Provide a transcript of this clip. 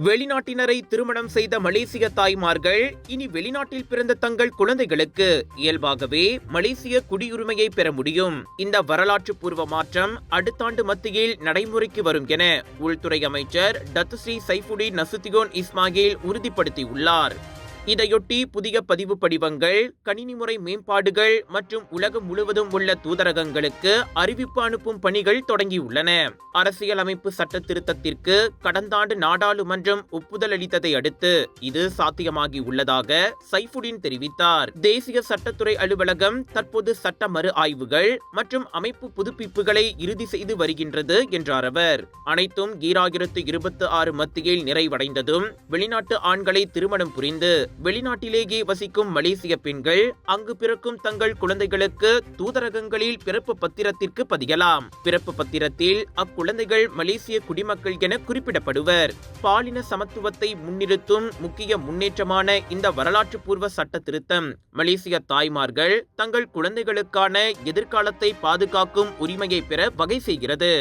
வெளிநாட்டினரை திருமணம் செய்த மலேசிய தாய்மார்கள் இனி வெளிநாட்டில் பிறந்த தங்கள் குழந்தைகளுக்கு இயல்பாகவே மலேசிய குடியுரிமையை பெற முடியும். இந்த வரலாற்று பூர்வ மாற்றம் அடுத்த ஆண்டு மத்தியில் நடைமுறைக்கு வரும் என உள்துறை அமைச்சர் டத்துஸ்ரீ சைஃபுடின் நசுத்தியோன் இஸ்மாயில் உறுதிப்படுத்தியுள்ளார். இதையொட்டி புதிய பதிவு படிவங்கள், கணினி முறை மேம்பாடுகள் மற்றும் உலகம் முழுவதும் உள்ள தூதரகங்களுக்கு அறிவிப்பு அனுப்பும் பணிகள் தொடங்கியுள்ளன. அரசியலமைப்பு சட்ட திருத்தத்திற்கு கடந்த ஆண்டு நாடாளுமன்றம் ஒப்புதல் அளித்ததை அடுத்து இது சாத்தியமாகி உள்ளதாக சைஃபுடின் தெரிவித்தார். தேசிய சட்டத்துறை அலுவலகம் தற்போது சட்ட மறு ஆய்வுகள் மற்றும் அமைப்பு புதுப்பிப்புகளை இறுதி செய்து வருகின்றது என்றார் அவர். அனைத்தும் 2026 மத்தியில் நிறைவடைந்ததும் வெளிநாட்டு ஆண்களை திருமணம் புரிந்து வெளிநாட்டிலேயே வசிக்கும் மலேசிய பெண்கள் அங்கு பிறக்கும் தங்கள் குழந்தைகளுக்கு தூதரகங்களில் பிறப்பு பத்திரத்திற்கு பதியலாம். பிறப்பு பத்திரத்தில் அக்குழந்தைகள் மலேசிய குடிமக்கள் என குறிப்பிடப்படுவர். பாலின சமத்துவத்தை முன்னிறுத்தும் முக்கிய முன்னேற்றமான இந்த வரலாற்று பூர்வ சட்ட திருத்தம் மலேசிய தாய்மார்கள் தங்கள் குழந்தைகளுக்கான எதிர்காலத்தை பாதுகாக்கும் உரிமையை பெற வகை செய்கிறது.